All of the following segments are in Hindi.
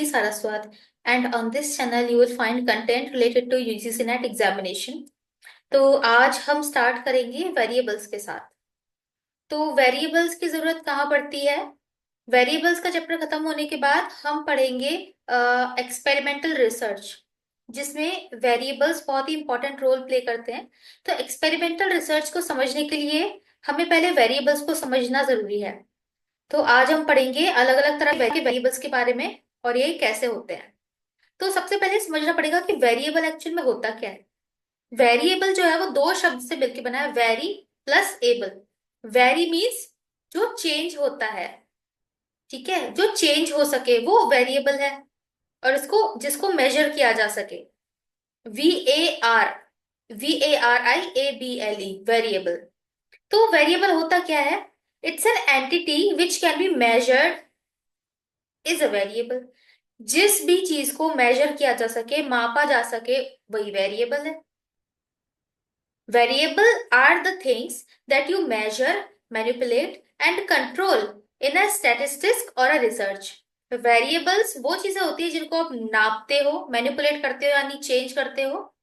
Anjali Saraswat, and on this channel you will find content related to UGC NET examination. तो आज हम स्टार्ट करेंगे वेरिएबल्स के साथ। तो वेरिएबल्स की जरूरत कहाँ पड़ती है? वेरिएबल्स का चैप्टर खत्म होने के बाद हम पढ़ेंगे एक्सपेरिमेंटल रिसर्च, जिसमें वेरिएबल्स बहुत ही इंपॉर्टेंट रोल प्ले करते हैं। तो एक्सपेरिमेंटल रिसर्च को समझने के लिए हमें पहले वेरिएबल्स को समझना जरूरी है। तो आज हम पढ़ेंगे अलग अलग तरह के वेरिएबल्स के बारे में और ये कैसे होते हैं। तो सबसे पहले समझना पड़ेगा कि वेरिएबल एक्चुअल में होता क्या है। वेरिएबल जो है वो दो शब्द से मिलकर बना है, very plus able. Very means जो चेंज होता है, ठीक है, जो चेंज हो सके वो वेरिएबल है, और इसको जिसको मेजर किया जा सके। VARIABLE variable. तो वेरिएबल होता क्या है? It's an entity which can be measured is a variable. जिस भी चीज को मेजर किया जा सके, मापा जा सके, वही वेरिएबल है। Variable are the things that you measure, manipulate and control in a statistics और अ रिसर्च। वेरिएबल्स वो चीजें होती है जिनको आप नापते हो, मैनिपुलेट करते हो यानी चेंज करते हो,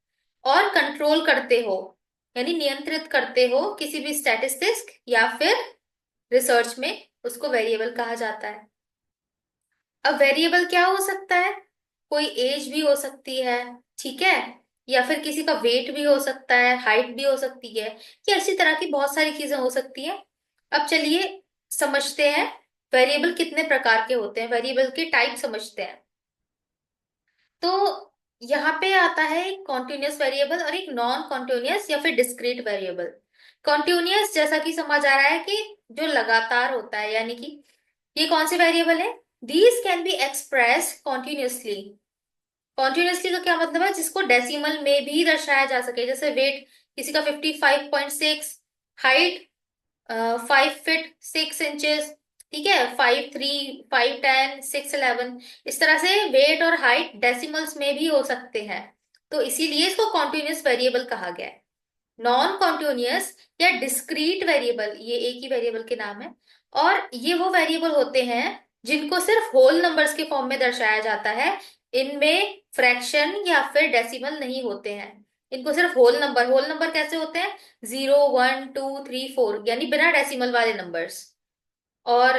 और कंट्रोल करते हो यानी नियंत्रित करते हो किसी भी स्टैटिस्टिक्स या फिर रिसर्च में, उसको वेरिएबल कहा जाता है। अब वेरिएबल क्या हो सकता है? कोई एज भी हो सकती है, ठीक है, या फिर किसी का वेट भी हो सकता है, हाइट भी हो सकती है, या इसी तरह की बहुत सारी चीजें हो सकती हैं। अब चलिए समझते हैं वेरिएबल कितने प्रकार के होते हैं, वेरिएबल के टाइप समझते हैं। तो यहाँ पे आता है एक कॉन्टिन्यूस वेरिएबल और एक नॉन कॉन्टिन्यूस या फिर डिस्क्रीट वेरिएबल। कॉन्टिन्यूस जैसा कि समझ आ रहा है कि जो लगातार होता है, यानी कि ये कौन से वेरिएबल है? These can be express continuously. Continuously का क्या मतलब है? जिसको डेसिमल में भी दर्शाया जा सके, जैसे वेट किसी का 55.6, हाइट 5 फीट 6 इंचेस, ठीक है, 5'3", 5'10", 6'11", इस तरह से वेट और हाइट डेसिमल्स में भी हो सकते हैं। तो इसीलिए इसको कॉन्टिन्यूस वेरिएबल कहा गया है। नॉन कॉन्टिन्यूस या डिस्क्रीट वेरिएबल, ये एक ही वेरिएबल के नाम है, और ये वो वेरिएबल होते हैं जिनको सिर्फ होल नंबर्स के फॉर्म में दर्शाया जाता है। इनमें फ्रैक्शन या फिर डेसिमल नहीं होते हैं। इनको सिर्फ होल नंबर कैसे होते हैं? 0 1 2 3 4, यानी बिना डेसिमल वाले नंबर्स। और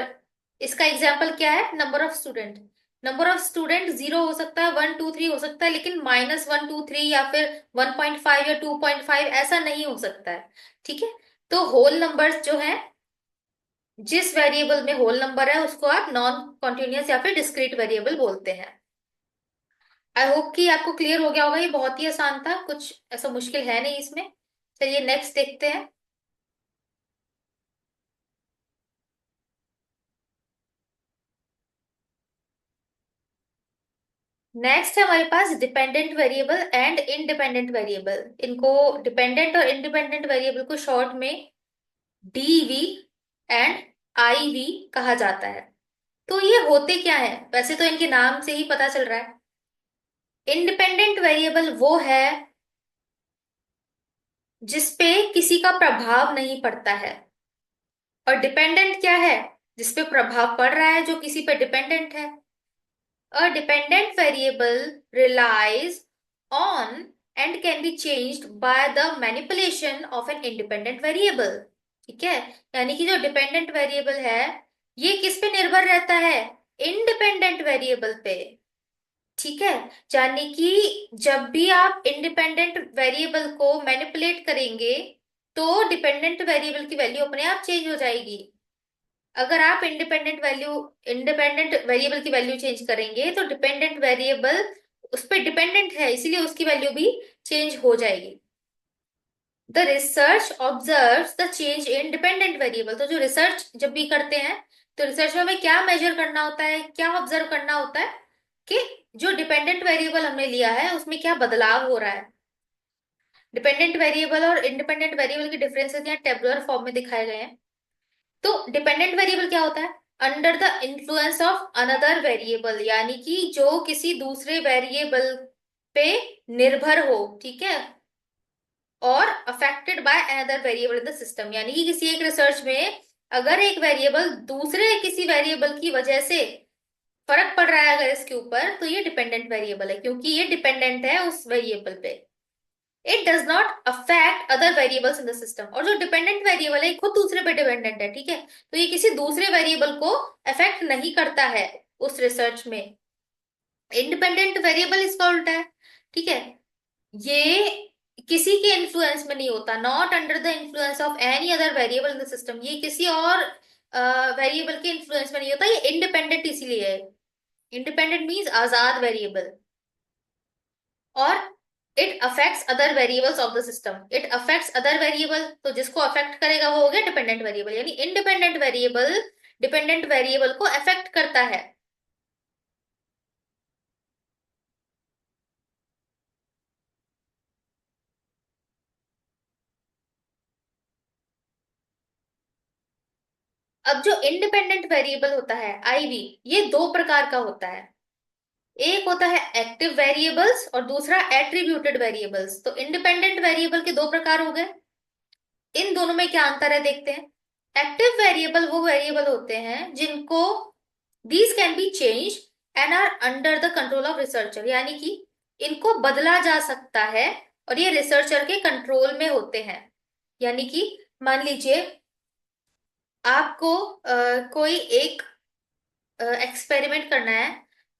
इसका एग्जाम्पल क्या है? Number of student. Number of student 0 हो सकता है, 1 2 3 हो सकता है, लेकिन -1 2 3 या फिर 1.5 या 2.5 ऐसा नहीं हो सकता है, ठीक है। तो होल नंबर्स जो है, जिस वेरिएबल में होल नंबर है उसको आप नॉन कॉन्टिन्यूस या फिर डिस्क्रीट वेरिएबल बोलते हैं। आई होप कि आपको क्लियर हो गया होगा। ये बहुत ही आसान था, कुछ ऐसा मुश्किल है नहीं इसमें। चलिए नेक्स्ट देखते हैं। नेक्स्ट है हमारे पास dependent variable and independent variable. इनको डिपेंडेंट और इंडिपेंडेंट वेरिएबल को शॉर्ट में डीवी एंड आईवी कहा जाता है। तो ये होते क्या है? वैसे तो इनके नाम से ही पता चल रहा है। इंडिपेंडेंट वेरिएबल वो है जिसपे किसी का प्रभाव नहीं पड़ता है, और डिपेंडेंट क्या है? जिसपे प्रभाव पड़ रहा है, जो किसी पे डिपेंडेंट है। A dependent variable relies on and can be changed by the manipulation of an independent variable। ठीक है, यानी कि जो डिपेंडेंट वेरिएबल है ये किस पे निर्भर रहता है? इंडिपेंडेंट वेरिएबल पे, ठीक है। यानी कि जब भी आप इंडिपेंडेंट वेरिएबल को मैनिपुलेट करेंगे तो डिपेंडेंट वेरिएबल की वैल्यू अपने आप चेंज हो जाएगी। अगर आप इंडिपेंडेंट वेरिएबल की वैल्यू चेंज करेंगे तो डिपेंडेंट वेरिएबल उस पर डिपेंडेंट है, इसीलिए उसकी वैल्यू भी चेंज हो जाएगी। The research observes the change in dependent variable. तो जो रिसर्च जब भी करते हैं तो रिसर्च में हमें क्या मेजर करना होता है, क्या ऑब्जर्व करना होता है कि जो डिपेंडेंट वेरिएबल हमने लिया है उसमें क्या बदलाव हो रहा है। डिपेंडेंट वेरिएबल और इंडिपेंडेंट वेरिएबल के डिफरेंसेस यहाँ टेबुलर फॉर्म में दिखाए गए हैं। तो डिपेंडेंट वेरिएबल क्या होता है? Under the influence of another variable, यानी कि जो किसी दूसरे वेरिएबल पे निर्भर हो, ठीक है, और affected by another variable in the system. यानी कि किसी एक रिसर्च में अगर एक वेरिएबल दूसरे किसी वेरिएबल की वजह से फर्क पड़ रहा है अगर इसके ऊपर, तो ये डिपेंडेंट वेरिएबल है, क्योंकि ये डिपेंडेंट है उस वेरिएबल पे। It does not affect other variables in the system. और जो डिपेंडेंट वेरिएबल है खुद दूसरे पे डिपेंडेंट है, ठीक है, तो ये किसी दूसरे वेरिएबल को अफेक्ट नहीं करता है उस रिसर्च में। इंडिपेंडेंट वेरिएबल इसका उल्टा है, ठीक है, ये किसी के इन्फ्लुएंस में नहीं होता, not under the influence of any other variable in the system. ये किसी और वेरिएबल के इन्फ्लुएंस में नहीं होता, ये इंडिपेंडेंट इसीलिए है। इंडिपेंडेंट मीन्स आजाद वेरिएबल। और it affects other variables of the system. It affects other variable, तो जिसको अफेक्ट करेगा वो हो गया डिपेंडेंट वेरिएबल, यानी इंडिपेंडेंट वेरिएबल डिपेंडेंट वेरिएबल को अफेक्ट करता है। अब जो इंडिपेंडेंट वेरिएबल होता है आईवी, ये दो प्रकार का होता है। एक होता है एक्टिव वेरिएबल्स और दूसरा एट्रीब्यूटेड वेरिएबल्स। तो इंडिपेंडेंट वेरिएबल के दो प्रकार हो गए। इन दोनों में क्या अंतर है देखते हैं। एक्टिव वेरिएबल वो वेरिएबल होते हैं जिनको these can be change and are under the control of researcher, यानी कि इनको बदला जा सकता है और ये रिसर्चर के कंट्रोल में होते हैं। यानी कि मान लीजिए आपको कोई एक एक्सपेरिमेंट करना है,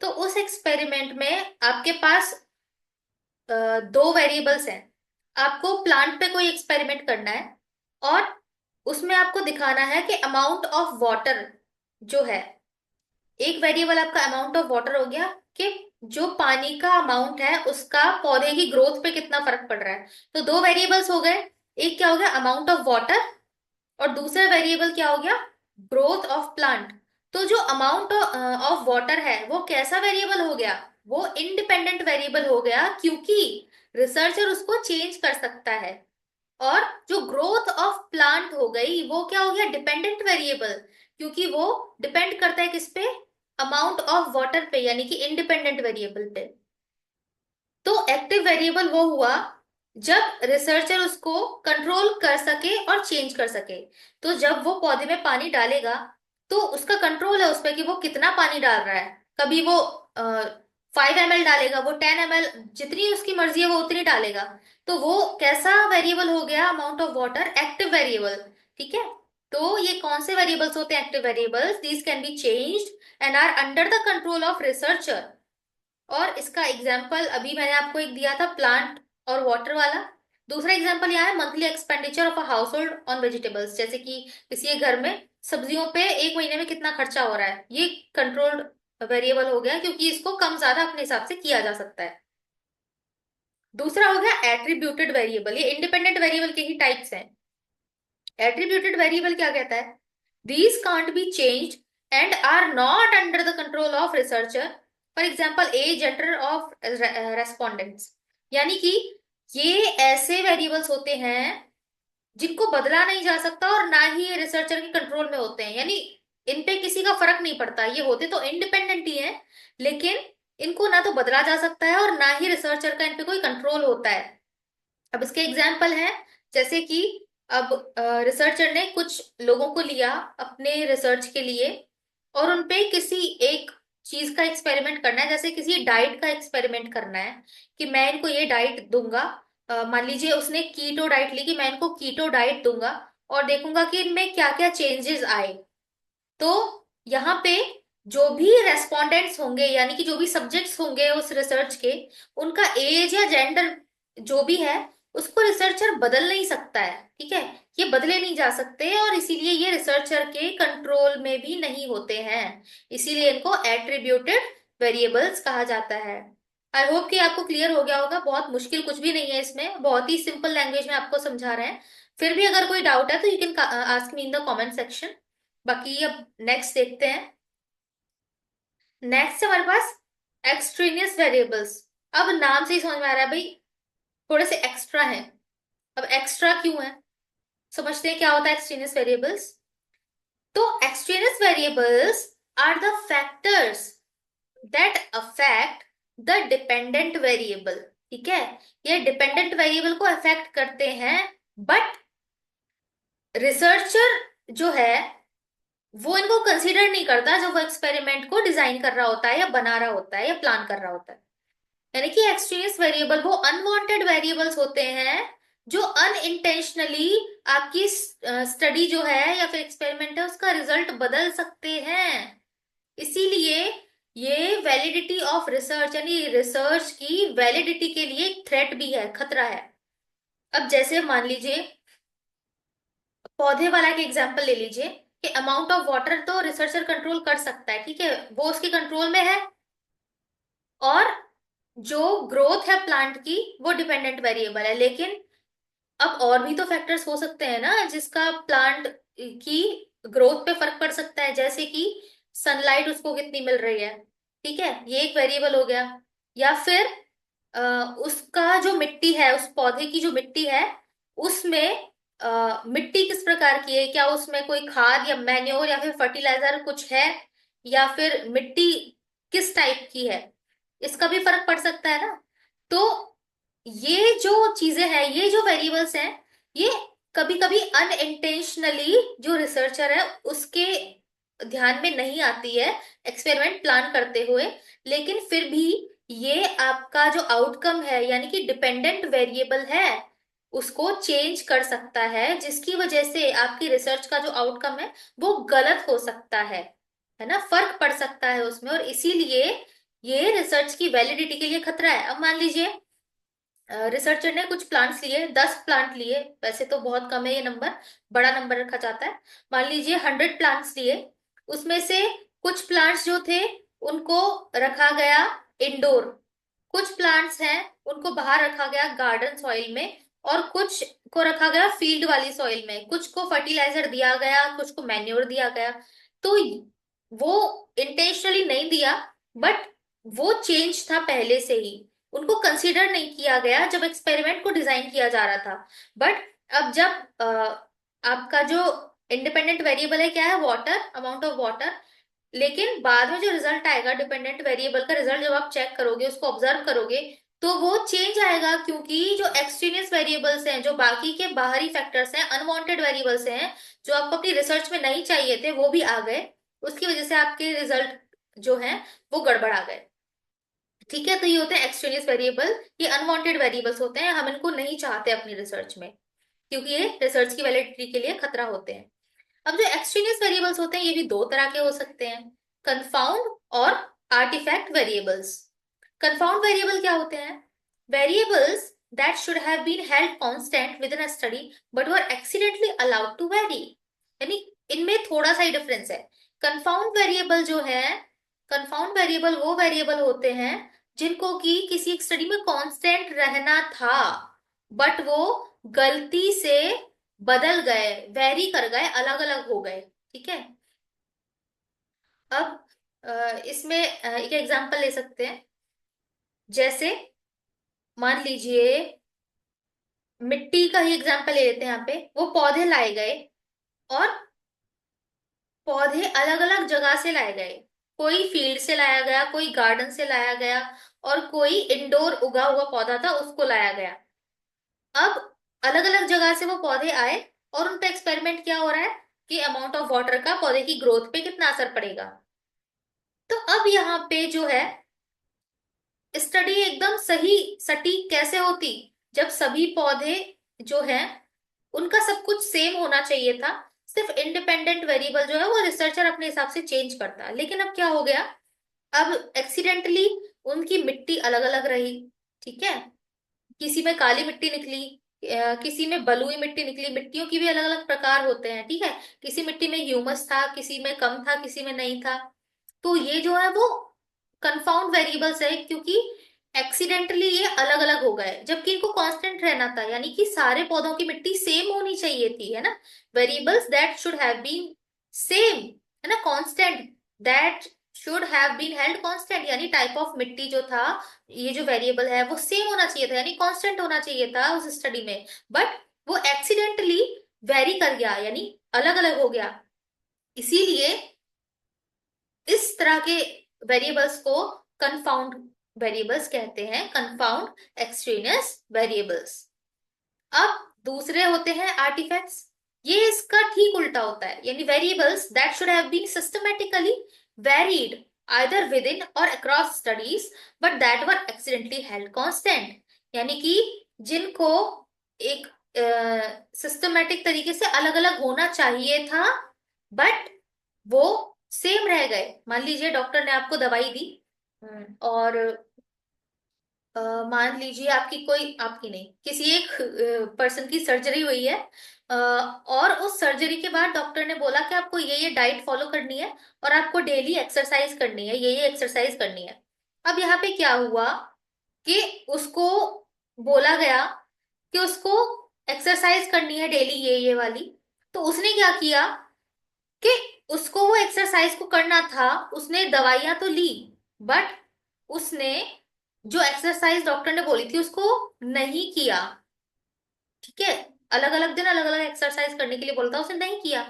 तो उस एक्सपेरिमेंट में आपके पास दो वेरिएबल्स हैं। आपको प्लांट पे कोई एक्सपेरिमेंट करना है और उसमें आपको दिखाना है कि अमाउंट ऑफ वाटर जो है, एक वेरिएबल आपका अमाउंट ऑफ वाटर हो गया कि जो पानी का अमाउंट है उसका पौधे की ग्रोथ पे कितना फर्क पड़ रहा है। तो दो वेरिएबल्स हो गए, एक क्या हो गया अमाउंट ऑफ वाटर और दूसरा वेरिएबल क्या हो गया ग्रोथ ऑफ प्लांट। तो जो अमाउंट ऑफ वाटर है वो कैसा वेरिएबल हो गया, वो इंडिपेंडेंट वेरिएबल हो गया, क्योंकि रिसर्चर उसको चेंज कर सकता है। और जो ग्रोथ ऑफ प्लांट हो गई वो क्या हो गया डिपेंडेंट वेरिएबल, क्योंकि वो डिपेंड करता है किस पे, अमाउंट ऑफ वाटर पे, यानी कि इंडिपेंडेंट वेरिएबल पे। तो एक्टिव वेरिएबल वो हुआ जब रिसर्चर उसको कंट्रोल कर सके और चेंज कर सके। तो जब वो पौधे में पानी डालेगा तो उसका कंट्रोल है उस पर कि वो कितना पानी डाल रहा है। कभी वो 5 ml डालेगा, वो 10 ml, जितनी उसकी मर्जी है वो उतनी डालेगा। तो वो कैसा वेरिएबल हो गया amount of water, active variable, ठीक है। तो ये कौन से वेरिएबल्स होते हैं active variables, these can be changed and are under the control of researcher. और इसका एग्जाम्पल अभी मैंने आपको एक दिया था प्लांट और वाटर वाला। दूसरा एग्जाम्पल यहाँ है monthly expenditure of a house hold on vegetables, जैसे कि किसी के घर में सब्जियों पे एक महीने में कितना खर्चा हो रहा है, ये कंट्रोल्ड वेरिएबल हो गया, क्योंकि इसको कम ज्यादा अपने हिसाब से किया जा सकता है। दूसरा हो गया एट्रीब्यूटेड वेरिएबल, ये इंडिपेंडेंट वेरिएबल के ही टाइप्स हैं। एट्रीब्यूटेड वेरिएबल क्या कहता है, these can't be changed and are not under the control of researcher. For example age gender of respondents, यानी कि ये ऐसे वेरिएबल्स होते हैं जिनको बदला नहीं जा सकता और ना ही ये रिसर्चर के कंट्रोल में होते हैं, यानी इन पे किसी का फर्क नहीं पड़ता। ये होते तो इंडिपेंडेंट ही है, लेकिन इनको ना तो बदला जा सकता है और ना ही रिसर्चर का इन पे कोई कंट्रोल होता है। अब इसके एग्जाम्पल हैं, जैसे कि अब रिसर्चर ने कुछ लोगों को लिया अपने रिसर्च के लिए और उनपे किसी एक चीज का एक्सपेरिमेंट करना है, जैसे किसी डाइट का एक्सपेरिमेंट करना है कि मैं इनको ये डाइट दूंगा। मान लीजिए उसने कीटो डाइट ली कि मैं इनको कीटो डाइट दूंगा और देखूंगा कि इनमें क्या क्या चेंजेस आए। तो यहाँ पे जो भी रेस्पोंडेंट्स होंगे, यानी कि जो भी सब्जेक्ट्स होंगे उस रिसर्च के, उनका एज या जेंडर जो भी है उसको रिसर्चर बदल नहीं सकता है, ठीक है, ये बदले नहीं जा सकते और इसीलिए ये रिसर्चर के कंट्रोल में भी नहीं होते हैं। इसीलिए इनको एट्रीब्यूटेड वेरिएबल्स कहा जाता है। आई होप कि आपको क्लियर हो गया होगा, बहुत मुश्किल कुछ भी नहीं है इसमें, बहुत ही सिंपल लैंग्वेज में आपको समझा रहे हैं। फिर भी अगर कोई डाउट है तो you can ask me in the comment section. बाकी अब नेक्स्ट देखते हैं। नेक्स्ट हमारे पास एक्सट्रेनियस वेरिएबल्स। अब नाम से ही समझ में आ रहा है भाई थोड़े से एक्स्ट्रा हैं। अब एक्स्ट्रा क्यों है, समझते हैं क्या होता है एक्सट्रेनियस वेरिएबल्स। तो extraneous variables are the factors that affect the dependent variable, ठीक है, ये डिपेंडेंट वेरिएबल को अफेक्ट करते हैं। बट रिसर्चर जो है वो इनको कंसीडर नहीं करता जब वो एक्सपेरिमेंट को डिजाइन कर रहा होता है या बना रहा होता है या प्लान कर रहा होता है। यानी कि एक्सट्रेनियस वेरिएबल वो अनवांटेड वेरिएबल्स होते हैं जो अनइंटेंशनली आपकी स्टडी जो है या फिर एक्सपेरिमेंट है उसका रिजल्ट बदल सकते हैं। इसीलिए ये वैलिडिटी ऑफ रिसर्च यानी रिसर्च की वैलिडिटी के लिए एक थ्रेट भी है, खतरा है। अब जैसे मान लीजिए पौधे वाला के एग्जांपल ले लीजिए कि अमाउंट ऑफ वाटर तो रिसर्चर कंट्रोल कर सकता है, ठीक है, वो उसके कंट्रोल में है। और जो ग्रोथ है प्लांट की वो डिपेंडेंट वेरिएबल है। लेकिन अब और भी तो फैक्टर्स हो सकते हैं ना जिसका प्लांट की ग्रोथ पे फर्क पड़ सकता है, जैसे कि सनलाइट उसको कितनी मिल रही है, ठीक है, ये एक वेरिएबल हो गया। या फिर उसका जो मिट्टी है, उस पौधे की जो मिट्टी है उसमें मिट्टी किस प्रकार की है, क्या उसमें कोई खाद या मैन्योर या फिर फर्टिलाइजर कुछ है, या फिर मिट्टी किस टाइप की है, इसका भी फर्क पड़ सकता है ना। तो ये जो चीजें हैं, ये जो वेरिएबल्स हैं, ये कभी कभी अनइंटेंशनली जो रिसर्चर है उसके ध्यान में नहीं आती है एक्सपेरिमेंट प्लान करते हुए। लेकिन फिर भी ये आपका जो आउटकम है यानी कि डिपेंडेंट वेरिएबल है उसको चेंज कर सकता है, जिसकी वजह से आपकी रिसर्च का जो आउटकम है वो गलत हो सकता है ना, फर्क पड़ सकता है उसमें। और इसीलिए ये रिसर्च की वैलिडिटी के लिए खतरा है। अब मान लीजिए रिसर्चर ने कुछ प्लांट्स लिए, 10 प्लांट लिए, वैसे तो बहुत कम है ये नंबर, बड़ा नंबर रखा जाता है। मान लीजिए 100 प्लांट्स लिए, उसमें से कुछ प्लांट्स जो थे उनको रखा गया इंडोर, कुछ प्लांट्स हैं उनको बाहर रखा गया गार्डन सॉइल में, और कुछ को रखा गया फील्ड वाली सॉइल में, कुछ को फर्टिलाइजर दिया गया, कुछ को मैन्योर दिया गया। तो वो इंटेंशनली नहीं दिया, बट वो चेंज था पहले से ही, उनको कंसीडर नहीं किया गया जब एक्सपेरिमेंट को डिजाइन किया जा रहा था। बट अब जब आपका जो इंडिपेंडेंट वेरिएबल है क्या है, वाटर, अमाउंट ऑफ वाटर, लेकिन बाद में जो रिजल्ट आएगा डिपेंडेंट वेरिएबल का रिजल्ट जब आप चेक करोगे, उसको ऑब्जर्व करोगे, तो वो चेंज आएगा, क्योंकि जो एक्सट्रेनियस वेरिएबल्स हैं, जो बाकी के बाहरी फैक्टर्स हैं, अनवांटेड वेरिएबल्स हैं, जो आपको अपनी रिसर्च में नहीं चाहिए थे वो भी आ गए। उसकी वजह से आपके रिजल्ट जो है वो गड़बड़ आ गए। ठीक है, तो ये होते हैं एक्सट्रेनियस वेरिएबल, ये अनवांटेड वेरिएबल्स होते हैं, हम इनको नहीं चाहते अपनी रिसर्च में, क्योंकि ये रिसर्च की वैलिडिटी के लिए खतरा होते हैं। अब जो एक्सट्रेनियस वेरिएबल्स होते हैं ये भी दो तरह के हो सकते हैं, कंफाउंड और आर्टिफैक्ट वेरिएबल्स। कंफाउंड वेरिएबल क्या होते हैं? Variables that should have been held constant within a study but were accidentally allowed to vary. यानी इनमें थोड़ा सा ही डिफरेंस है। कंफाउंड वेरिएबल जो है, कंफाउंड वेरिएबल वो वेरिएबल होते हैं जिनको कि किसी एक स्टडी में कांस्टेंट रहना था, बट वो गलती से बदल गए, वेरी कर गए, अलग अलग हो गए। ठीक है। अब इसमें एक एग्जांपल ले सकते हैं, जैसे मान लीजिए मिट्टी का ही एग्जांपल ले लेते हैं। यहाँ पे वो पौधे लाए गए, और पौधे अलग अलग जगह से लाए गए, कोई फील्ड से लाया गया, कोई गार्डन से लाया गया, और कोई इंडोर उगा हुआ पौधा था उसको लाया गया। अब अलग अलग जगह से वो पौधे आए, और उन पे एक्सपेरिमेंट क्या हो रहा है कि अमाउंट ऑफ वाटर का पौधे की ग्रोथ पे कितना असर पड़ेगा। तो अब यहाँ पे जो है स्टडी एकदम सही सटीक कैसे होती, जब सभी पौधे जो हैं उनका सब कुछ सेम होना चाहिए था, सिर्फ इंडिपेंडेंट वेरिएबल जो है वो रिसर्चर अपने हिसाब से चेंज करता। लेकिन अब क्या हो गया, अब एक्सीडेंटली उनकी मिट्टी अलग अलग रही। ठीक है, किसी में काली मिट्टी निकली, किसी में बलुई मिट्टी निकली, मिट्टियों की भी अलग अलग प्रकार होते हैं। ठीक है, किसी मिट्टी में ह्यूमस था, किसी में कम था, किसी में नहीं था। तो ये जो है वो कंफाउंड वेरिएबल्स है, क्योंकि एक्सीडेंटली ये अलग अलग हो गए, जबकि इनको कांस्टेंट रहना था, यानी कि सारे पौधों की मिट्टी सेम होनी चाहिए थी, है ना। Variables that should have been same, है ना, constant, that should have been held constant, यानी टाइप ऑफ मिट्टी जो था, ये जो वेरिएबल है वो सेम होना चाहिए था, यानी कांस्टेंट होना चाहिए था उस स्टडी में। बट वो एक्सीडेंटली वेरी कर गया, यानी अलग अलग हो गया। इसीलिए इस तरह के वेरिएबल्स को कंफाउंड वेरिएबल्स कहते हैं, कंफाउंड एक्सट्रेनियस वेरिएबल्स। अब दूसरे होते हैं आर्टिफैक्ट्स। ये इसका ठीक उल्टा होता है, यानी variables that should have been systematically varied either within और across studies but that were accidentally held constant, यानी कि जिनको एक सिस्टमैटिक तरीके से अलग अलग होना चाहिए था बट वो सेम रह गए। मान लीजिए डॉक्टर ने आपको दवाई दी, और मान लीजिए आपकी कोई, आपकी नहीं, किसी एक पर्सन की सर्जरी हुई है, और उस सर्जरी के बाद डॉक्टर ने बोला कि आपको ये डाइट फॉलो करनी है और आपको डेली एक्सरसाइज करनी है, ये एक्सरसाइज करनी है। अब यहाँ पे क्या हुआ कि उसको बोला गया कि उसको एक्सरसाइज करनी है डेली ये वाली, तो उसने क्या किया कि उसको वो एक्सरसाइज को करना था, उसने दवाइयां तो ली बट उसने जो एक्सरसाइज डॉक्टर ने बोली थी उसको नहीं किया। ठीक है, अलग अलग दिन अलग अलग एक्सरसाइज करने के लिए बोलता, उसने नहीं किया,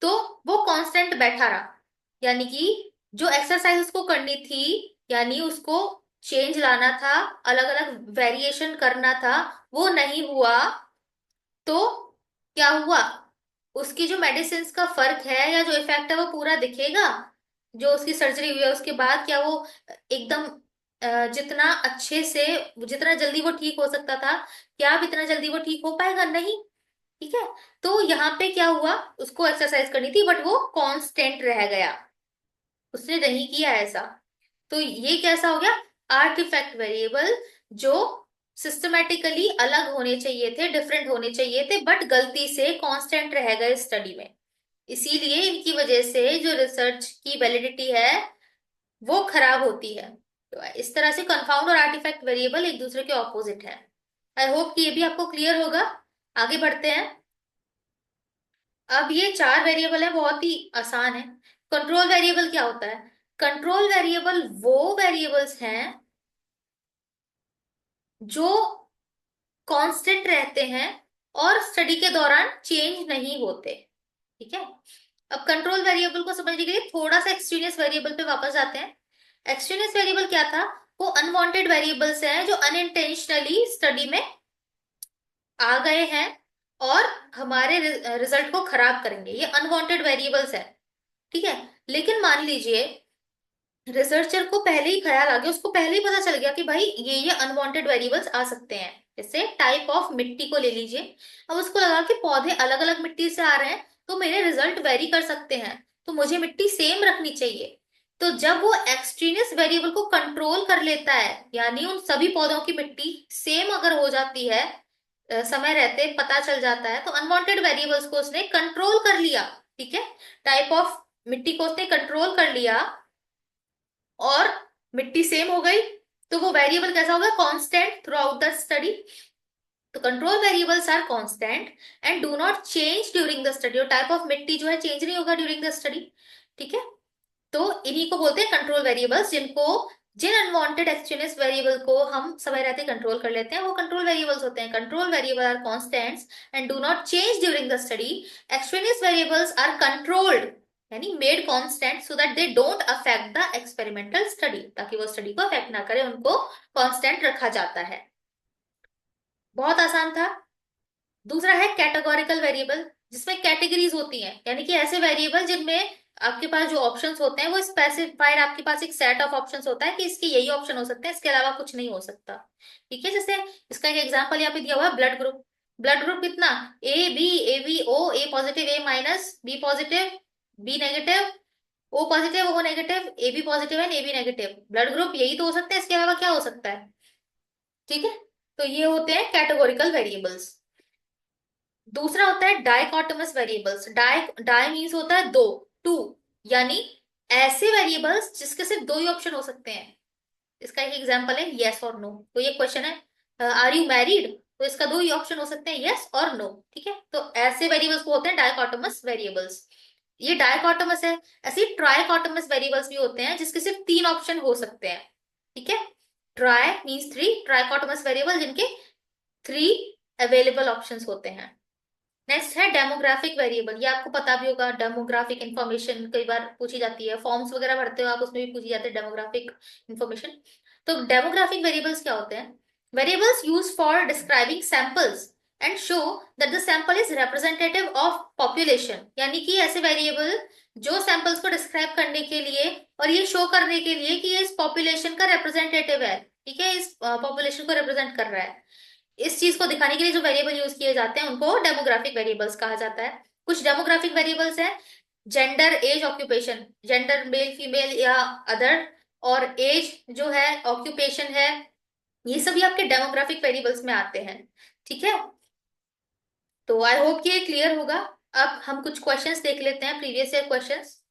तो वो कांस्टेंट बैठा रहा, यानी कि जो एक्सरसाइज उसको करनी थी, यानी उसको चेंज लाना था, अलग अलग वेरिएशन करना था, वो नहीं हुआ। तो क्या हुआ, उसकी जो मेडिसिन का फर्क है या जो इफेक्ट है वो पूरा दिखेगा। जो उसकी सर्जरी हुई है उसके बाद क्या वो एकदम जितना अच्छे से, जितना जल्दी वो ठीक हो सकता था, क्या अब इतना जल्दी वो ठीक हो पाएगा? नहीं। ठीक है, तो यहाँ पे क्या हुआ, उसको एक्सरसाइज करनी थी बट वो कांस्टेंट रह गया, उसने नहीं किया ऐसा। तो ये कैसा हो गया, आर्टिफैक्ट वेरिएबल, जो सिस्टमैटिकली अलग होने चाहिए थे, डिफरेंट होने चाहिए थे बट गलती से कांस्टेंट रह गए स्टडी में। इसीलिए इनकी वजह से जो रिसर्च की वैलिडिटी है वो खराब होती है। तो इस तरह से कंफाउंड और आर्टिफैक्ट वेरिएबल एक दूसरे के ऑपोजिट है। आई होप कि ये भी आपको क्लियर होगा। आगे बढ़ते हैं। अब ये चार वेरिएबल है, बहुत ही आसान है। कंट्रोल वेरिएबल क्या होता है? कंट्रोल वेरिएबल वो वेरिएबल्स हैं जो कांस्टेंट रहते हैं और स्टडी के दौरान चेंज नहीं होते। ठीक है, अब कंट्रोल वेरिएबल को समझने के लिए थोड़ा सा एक्सट्रेनियस वेरिएबल पे वापस आते हैं। एक्सट्रेनियस वेरिएबल क्या था? वो अनवांटेड वेरिएबल्स हैं जो अनइंटेंशनली स्टडी में आ गए हैं और हमारे रिजल्ट को खराब करेंगे, ये अनवांटेड वेरिएबल्स है। ठीक है, लेकिन मान लीजिए रिसर्चर को पहले ही ख्याल आ गया, उसको पहले ही पता चल गया कि भाई ये अनवांटेड वेरिएबल्स आ सकते हैं। जैसे टाइप ऑफ मिट्टी को ले लीजिए, अब उसको लगा कि पौधे अलग अलग मिट्टी से आ रहे हैं तो मेरे रिजल्ट वेरी कर सकते हैं, तो मुझे मिट्टी सेम रखनी चाहिए। तो जब वो एक्सट्रेनियस वेरिएबल को कंट्रोल कर लेता है, यानी उन सभी पौधों की मिट्टी सेम अगर हो जाती है, समय रहते पता चल जाता है, तो अनवांटेड वेरिएबल्स को उसने कंट्रोल कर लिया। ठीक है, टाइप ऑफ मिट्टी को उसने कंट्रोल कर लिया और मिट्टी सेम हो गई, तो वो वेरिएबल कैसा होगा, constant throughout the study. तो control variables are constant and do not change during the study, और टाइप ऑफ मिट्टी जो है चेंज नहीं होगा ड्यूरिंग द स्टडी। ठीक है, तो इन्हीं को बोलते हैं कंट्रोल वेरिएबल्स, जिनको, जिन अनवांटेड एक्सट्रेनियस वेरिएबल को हम समय रहते कंट्रोल कर लेते हैं वो कंट्रोल वेरिएबल्स होते हैं। Control variable are constants and do not change during the study. Extraneous variables are controlled, यानी made constant so that they don't affect the experimental study, ताकि वो स्टडी को अफेक्ट ना करे, उनको कांस्टेंट रखा जाता है। बहुत आसान था। दूसरा है कैटेगोरिकल वेरिएबल, जिसमें कैटेगरीज होती हैं, यानी कि ऐसे वेरिएबल जिनमें आपके पास जो ऑप्शंस होते हैं वो स्पेसिफाइड, आपके पास एक सेट ऑफ ऑप्शंस होता है कि इसके यही ऑप्शन हो सकते हैं, इसके अलावा कुछ नहीं हो सकता। ठीक है, जैसे इसका एक एग्जांपल यहाँ पे दिया हुआ है, ब्लड ग्रुप। ब्लड ग्रुप कितना, A B, A B O, A positive, A minus, B positive, B negative, O positive, O negative, A B positive and A B negative. Blood group यही तो हो सकता है, इसके अलावा क्या हो सकता है? ठीक है, तो ये होते हैं कैटेगोरिकल वेरिएबल्स। दूसरा होता है डाइकोटोमस वेरिएबल्स। डाई मीन्स होता है दो, टू, यानी ऐसे वेरिएबल्स जिसके सिर्फ दो ही ऑप्शन हो सकते हैं। इसका एक एग्जांपल है यस और नो। तो ये क्वेश्चन है आर यू मैरिड, तो इसका दो ही ऑप्शन हो सकते हैं, यस और नो। ठीक है, तो ऐसे वेरिएबल्स को होते हैं डाइकोटोमस वेरिएबल्स। ये डाइकोटोमस है। ऐसे ट्राइकोटोमस वेरिएबल्स भी होते हैं जिसके सिर्फ तीन ऑप्शन हो सकते हैं। ठीक है, ट्राई मीन्स थ्री, ट्राइकोटोमस वेरिएबल जिनके थ्री अवेलेबल ऑप्शंस होते हैं। नेक्स्ट है डेमोग्राफिक वेरिएबल। ये आपको पता भी होगा, डेमोग्राफिक इंफॉर्मेशन कई बार पूछी जाती है, फॉर्म्स वगैरह भरते हो आप, उसमें भी पूछी जाती है डेमोग्राफिक इंफॉर्मेशन। तो डेमोग्राफिक वेरिएबल्स क्या होते हैं? Variables use for describing samples and show that the sample is representative of population, यानी कि ऐसे वेरिएबल जो सैंपल्स को डिस्क्राइब करने के लिए और ये शो करने के लिए कि ये इस पॉपुलेशन का रिप्रेजेंटेटिव है, ठीक है, इस पॉपुलेशन को रिप्रेजेंट कर रहा है, इस चीज को दिखाने के लिए जो वेरिएबल यूज किए जाते हैं उनको डेमोग्राफिक वेरिएबल्स कहा जाता है। कुछ डेमोग्राफिक वेरिएबल्स हैं, gender, age, occupation, gender male female या अदर, और एज जो है, ऑक्यूपेशन है, ये सभी आपके डेमोग्राफिक वेरिएबल्स में आते हैं, ठीक है। तो आई होप कि ये क्लियर होगा। अब हम कुछ क्वेश्चंस देख लेते हैं, प्रीवियस ईयर क्वेश्चंस।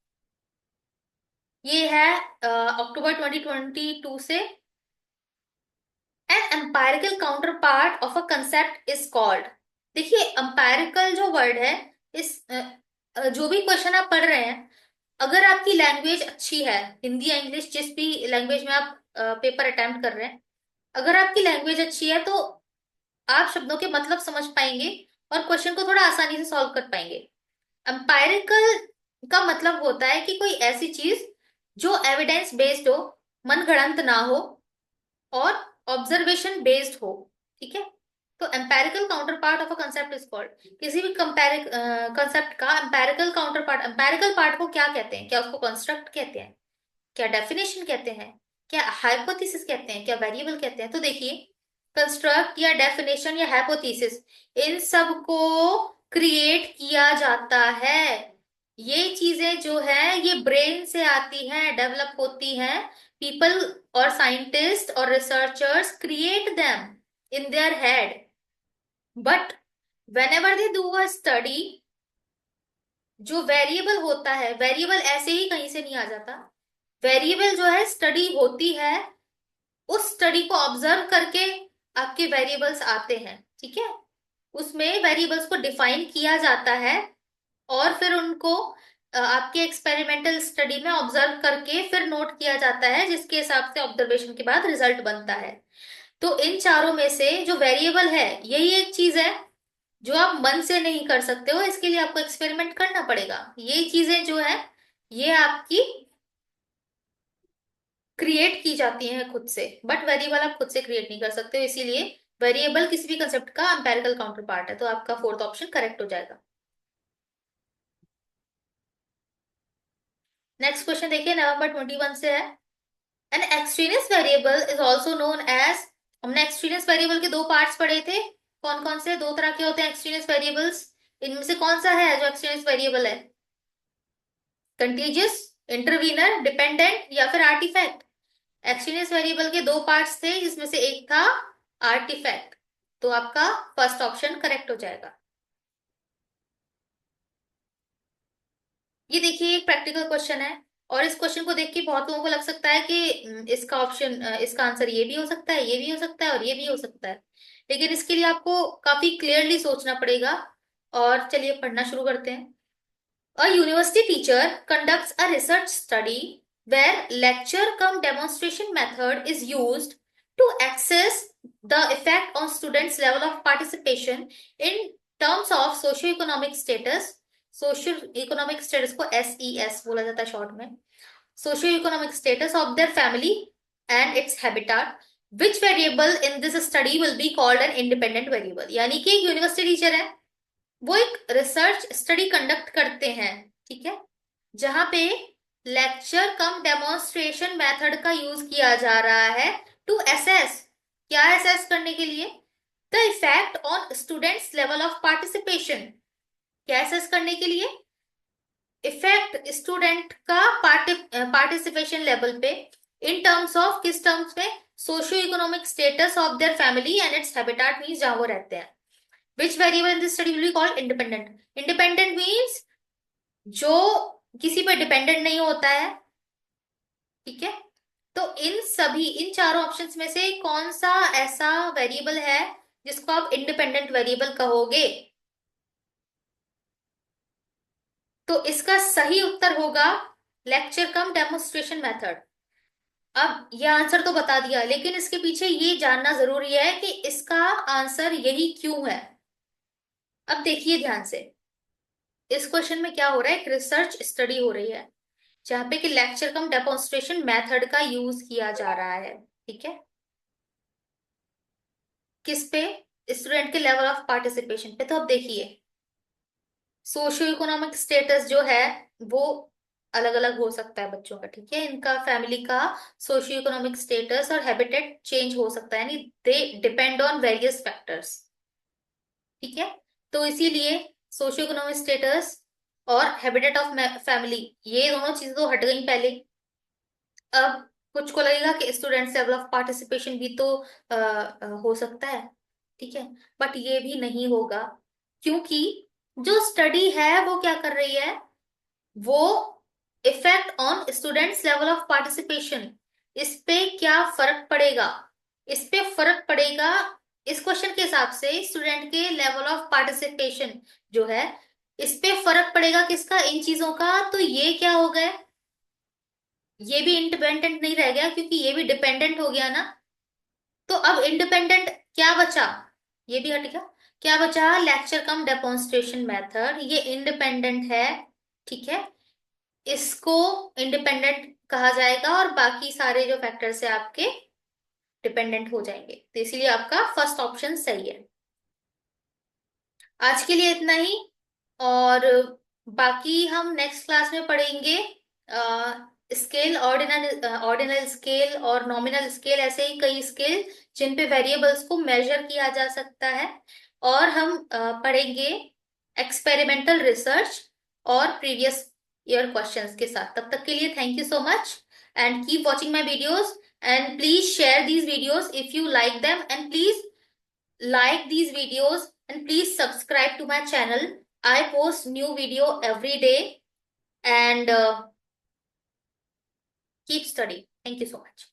ये है अक्टूबर 2022 से। An empirical counterpart of a concept is called. देखिए एम्पायरिकल जो वर्ड है, इस जो भी क्वेश्चन आप पढ़ रहे हैं, अगर आपकी लैंग्वेज अच्छी है, हिंदी या इंग्लिश जिस भी लैंग्वेज में आप पेपर अटेम्प्ट कर रहे हैं, अगर आपकी लैंग्वेज अच्छी है तो आप शब्दों के मतलब समझ पाएंगे और क्वेश्चन को थोड़ा आसानी से सॉल्व कर पाएंगे। एम्पायरिकल का मतलब होता है कि कोई ऐसी चीज जो एविडेंस बेस्ड हो, मनगढ़ंत ना हो और ऑब्जर्वेशन बेस्ड हो, ठीक है। तो empirical counter part of a concept is called. किसी भी कंसेप्ट का empirical counter part, empirical part को क्या कहते हैं? क्या उसको कंस्ट्रक्ट कहते हैं, क्या डेफिनेशन कहते हैं, क्या हाइपोथेसिस कहते हैं, क्या वेरिएबल कहते हैं? तो देखिए, कंस्ट्रक्ट या डेफिनेशन या हाइपोथेसिस, इन सब को क्रिएट किया जाता है। ये चीजें जो है ये ब्रेन से आती हैं, डेवलप होती हैं। पीपल और साइंटिस्ट और researchers create them in their head, but whenever they do a study, जो वेरिएबल होता है, वेरिएबल ऐसे ही कहीं से नहीं आ जाता। वेरिएबल जो है स्टडी होती है, उस स्टडी को ऑब्जर्व करके आपके वेरिएबल्स आते हैं, ठीक है। उसमें वेरिएबल्स को डिफाइन किया जाता है और फिर उनको आपके एक्सपेरिमेंटल स्टडी में ऑब्जर्व करके फिर नोट किया जाता है, जिसके हिसाब से ऑब्जर्वेशन के बाद रिजल्ट बनता है। तो इन चारों में से जो वेरिएबल है, यही एक चीज है जो आप मन से नहीं कर सकते हो, इसके लिए आपको एक्सपेरिमेंट करना पड़ेगा। ये चीजें जो है ये आपकी क्रिएट की जाती हैं खुद से, बट वेरिएबल आप खुद से क्रिएट नहीं कर सकते हो, इसीलिए वेरिएबल किसी भी कंसेप्ट का एम्पेरिकल काउंटर पार्ट है। तो आपका फोर्थ ऑप्शन करेक्ट हो जाएगा। नेक्स्ट क्वेश्चन देखिए, नवंबर 21 से है। An extraneous variable is also known as. हमने एक्सट्रेनियस वेरिएबल के दो पार्ट्स पढ़े थे, कौन कौन से? दो तरह के होते हैं एक्सट्रेनियस वेरिएबल्स। इनमें से कौन सा है जो एक्सट्रेनियस वेरिएबल है? कंटीजियस, इंटरवीनर, डिपेंडेंट या फिर आर्टिफैक्ट? एक्सट्रेनियस वेरिएबल के दो पार्ट्स थे, जिसमें से एक था आर्टिफैक्ट। तो आपका फर्स्ट ऑप्शन करेक्ट हो जाएगा। ये देखिए एक प्रैक्टिकल क्वेश्चन है, और इस क्वेश्चन को देख के बहुत लोगों को लग सकता है कि इसका ऑप्शन, इसका आंसर ये भी हो सकता है, ये भी हो सकता है और ये भी हो सकता है। लेकिन इसके लिए आपको काफी क्लियरली सोचना पड़ेगा। और चलिए पढ़ना शुरू करते हैं। A university teacher conducts a research study where lecture cum demonstration method is used to assess the effect on students' level of participation in terms of socio-economic status. Socioeconomic status को SES बोला जाता है शॉर्ट में। Socioeconomic status of their family and its habitat, which variable in this study will be called an independent variable. यानी कि एक यूनिवर्सिटी टीचर है, वो एक रिसर्च स्टडी कंडक्ट करते हैं, ठीक है, जहां पे लेक्चर कम डेमोन्स्ट्रेशन मेथड का यूज किया जा रहा है टू असेस। क्या असेस करने के लिए? The effect on students level of participation. क्या असेस करने के लिए? इफेक्ट स्टूडेंट का पार्टिसिपेशन लेवल पे, इन टर्म्स ऑफ, किस टर्म्स में? Socio economic status of their family and its habitat, means जहां वो रहते हैं। Which variable in this study will be called independent. Independent means जो किसी पर डिपेंडेंट नहीं होता है, ठीक है। तो इन सभी, इन चारों ऑप्शंस में से कौन सा ऐसा वेरिएबल है जिसको आप इंडिपेंडेंट वेरिएबल कहोगे? तो इसका सही उत्तर होगा लेक्चर कम डेमोन्स्ट्रेशन मेथड। अब ये आंसर तो बता दिया, लेकिन इसके पीछे ये जानना जरूरी है कि इसका आंसर यही क्यों है। अब देखिए ध्यान से, इस क्वेश्चन में क्या हो रहा है, एक रिसर्च स्टडी हो रही है जहां पे कि लेक्चर कम डेमोन्स्ट्रेशन मेथड का यूज किया जा रहा है, ठीक है। किस पे? स्टूडेंट के लेवल ऑफ पार्टिसिपेशन पे। तो अब देखिए, सोशियो इकोनॉमिक स्टेटस जो है वो अलग अलग हो सकता है बच्चों का, ठीक है। इनका फैमिली का सोशियो इकोनॉमिक स्टेटस और हैबिटेट चेंज हो सकता है, यानी they depend on various factors, ठीक है। तो इसीलिए सोशियो इकोनॉमिक स्टेटस और हैबिटेट ऑफ फैमिली, ये दोनों चीजें तो हट गई पहले। अब कुछ को लगेगा कि स्टूडेंट्स लेवल ऑफ पार्टिसिपेशन भी तो हो सकता है, ठीक है। बट ये भी नहीं होगा, क्योंकि जो स्टडी है वो क्या कर रही है, वो effect on students level of participation, इस पे क्या फर्क पड़ेगा, इस पे फर्क पड़ेगा। इस क्वेश्चन के हिसाब से स्टूडेंट के लेवल ऑफ पार्टिसिपेशन जो है, इस पे फर्क पड़ेगा किसका, इन चीजों का। तो ये क्या हो गए, ये भी इंडिपेंडेंट नहीं रह गया, क्योंकि ये भी डिपेंडेंट हो गया ना। तो अब इंडिपेंडेंट क्या बचा, ये भी हट गया। क्या बचा, लेक्चर कम डेमोन्स्ट्रेशन मेथड, ये इंडिपेंडेंट है, ठीक है। इसको इंडिपेंडेंट कहा जाएगा, और बाकी सारे जो फैक्टर्स है आपके डिपेंडेंट हो जाएंगे। तो इसीलिए आपका फर्स्ट ऑप्शन सही है। आज के लिए इतना ही, और बाकी हम नेक्स्ट क्लास में पढ़ेंगे स्केल, ऑर्डिनल ऑर्डिनल स्केल और नॉमिनल स्केल, ऐसे ही कई स्केल जिन पे वेरिएबल्स को मेजर किया जा सकता है। और हम पढ़ेंगे एक्सपेरिमेंटल रिसर्च और प्रीवियस ईयर क्वेश्चंस के साथ। तब तक के लिए thank you so much, and keep watching my videos, and please share these videos if you like them, and please like these videos, and please subscribe to my channel. I post new video every day, and keep studying. Thank you so much.